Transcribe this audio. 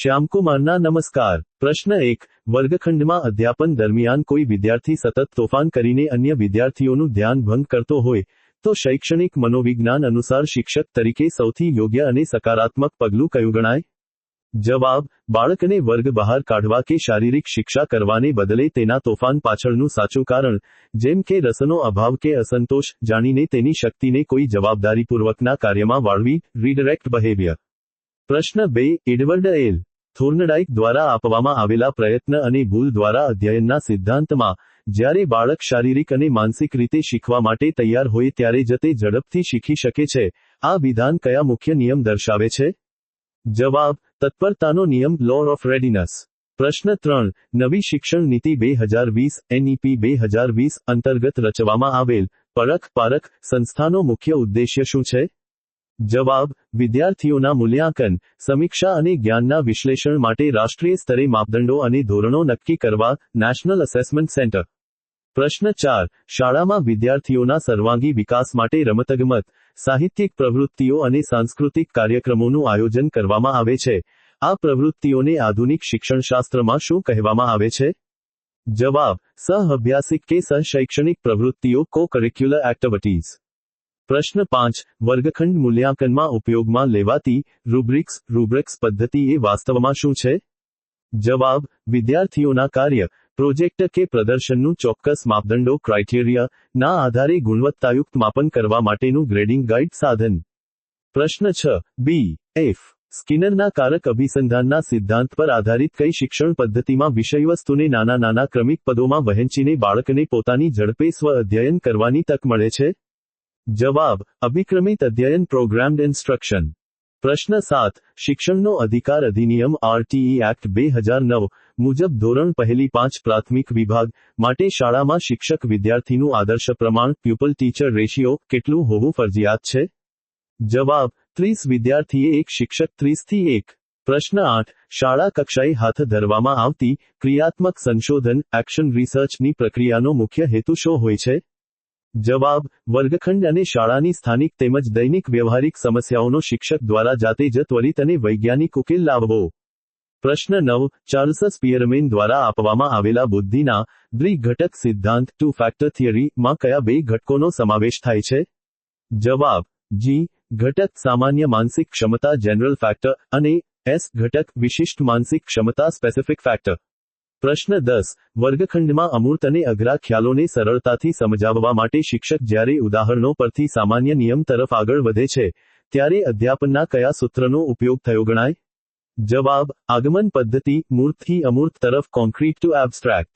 શ્યામકુમારના નમસ્કાર। પ્રશ્ન 1, વર્ગખંડમાં અધ્યાપન દરમિયાન કોઈ વિદ્યાર્થી સતત તોફાન કરીને અન્ય વિદ્યાર્થીઓનું ધ્યાન ભંગ કરતો હોય તો શૈક્ષણિક મનોવિજ્ઞાન અનુસાર શિક્ષક તરીકે સૌથી યોગ્ય અને સકારાત્મક પગલું કયું ગણાય? જવાબ: બાળકને વર્ગ બહાર કાઢવા કે શારીરિક શિક્ષા કરવાને બદલે તેના તોફાન પાછળનું સાચું કારણ, જેમ કે રસનો અભાવ કે અસંતોષ, જાણીને તેની શક્તિને કોઈ જવાબદારીપૂર્વકના કાર્યમાં વાળવી, રીડાયરેક્ટ બિહેવિયર। પ્રશ્ન 2, એડવર્ડ એલ. થોર્નડાઇક દ્વારા આપવામાં આવેલા પ્રયત્ન અને ભૂલ દ્વારા અધ્યયનના સિદ્ધાંતમાં, જ્યારે બાળક શારીરિક અને માનસિક રીતે શીખવા માટે તૈયાર હોય ત્યારે જ તે ઝડપથી શીખી શકે છે, આ વિધાન કયા મુખ્ય નિયમ દર્શાવે છે? જવાબ: તત્પરતાનો નિયમ, લો ઓફ રેડીનેસ। પ્રશ્ન 3, નવી શિક્ષણ નીતિ 2020 એનઈપી 2020 અંતર્ગત રચવામાં આવેલ પારખ સંસ્થાનો મુખ્ય ઉદ્દેશ્ય શું છે? જવાબ: વિદ્યાર્થીઓના મૂલ્યાંકન, સમીક્ષા અને જ્ઞાનના વિશ્લેષણ માટે રાષ્ટ્રીય સ્તરે માપદંડો અને ધોરણો નક્કી કરવા, નેશનલ અસેસમેન્ટ સેન્ટર। પ્રશ્ન 4, શાળામાં વિદ્યાર્થીઓના સર્વાંગી વિકાસ માટે રમતગમત, સાહિત્યિક પ્રવૃત્તિઓ અને સાંસ્કૃતિક કાર્યક્રમોનું આયોજન કરવામાં આવે છે, આ પ્રવૃત્તિઓને આધુનિક શિક્ષણશાસ્ત્રમાં શું કહેવામાં આવે છે? જવાબ: સહ-અભ્યાસિક કે સહ-શૈક્ષણિક પ્રવૃત્તિઓ, કો-કરિક્યુલર એક્ટિવિટીઝ। પ્રશ્ન 5, વર્ગખંડ મૂલ્યાંકનમાં ઉપયોગમાં લેવાતી રૂબ્રિક્સ પદ્ધતિ એ વાસ્તવમાં શું છે? જવાબ: વિદ્યાર્થીઓના કાર્ય, પ્રોજેક્ટ કે પ્રદર્શનનું ચોક્કસ માપદંડો ના આધારે ગુણવત્તાયુક્ત માપન કરવા માટેનું ગ્રેડિંગ ગાઇડ સાધન। પ્રશ્ન 6, બી. એફ. સ્કિનરના કારક અભિસંધાનના સિદ્ધાંત પર આધારિત કઈ શિક્ષણ પદ્ધતિમાં વિષયવસ્તુને નાના ક્રમિક પદોમાં વહેંચીને બાળકને પોતાની ઝડપે સ્વ-અધ્યયન કરવાની તક મળે છે? જવાબ: અભિક્રમિત અધ્યયન, પ્રોગ્રામ્ડ ઇન્સ્ટ્રક્શન। પ્રશ્ન 7, શિક્ષણનો અધિકાર અધિનિયમ આરટીઈ એક્ટ 2009 મુજબ ધોરણ પહેલી 5 પ્રાથમિક વિભાગ માટે શાળામાં શિક્ષક વિદ્યાર્થીનું આદર્શ પ્રમાણ પ્યુપલ ટીચર રેશિયો કેટલું હોવું ફરજિયાત છે? જવાબ: 30 વિદ્યાર્થીએ 1 શિક્ષક 30 થી 1। પ્રશ્ન 8, શાળા કક્ષાએ હાથ ધરવામાં આવતી ક્રિયાત્મક સંશોધન એક્શન રિસર્ચની પ્રક્રિયાનો મુખ્ય હેતુ શું હોય છે? જવાબ: વર્ગખંડ અને શાળાની સ્થાનિક તેમજ દૈનિક વ્યવહારિક સમસ્યાઓનો શિક્ષક દ્વારા જાતે જ ત્વરિત અને વૈજ્ઞાનિક ઉકેલ લાવવો। પ્રશ્ન 9, ચાર્લ્સ સ્પીયરમેન દ્વારા આપવામાં આવેલા બુદ્ધિના દ્વિ-ઘટક સિદ્ધાંત ટુ-ફેક્ટર થિયરી માં કયા 2 ઘટકોનો સમાવેશ થાય છે? જવાબ: જી ઘટક સામાન્ય માનસિક ક્ષમતા જનરલ ફેક્ટર અને એસ ઘટક વિશિષ્ટ માનસિક ક્ષમતા સ્પેસિફિક ફેક્ટર। પ્રશ્ન 10, વર્ગખંડમાં અમૂર્ત અને અઘરા ખ્યાલોને સરળતાથી સમજાવવા માટે શિક્ષક જ્યારે ઉદાહરણો પરથી સામાન્ય નિયમ તરફ આગળ વધે છે, ત્યારે અધ્યાપનના કયા સૂત્રનો ઉપયોગ થયો ગણાય? જવાબ: આગમન પદ્ધતિ, મૂર્તથી અમૂર્ત તરફ, કોન્ક્રીટ ટુ એબ્સ્ટ્રેક્ટ।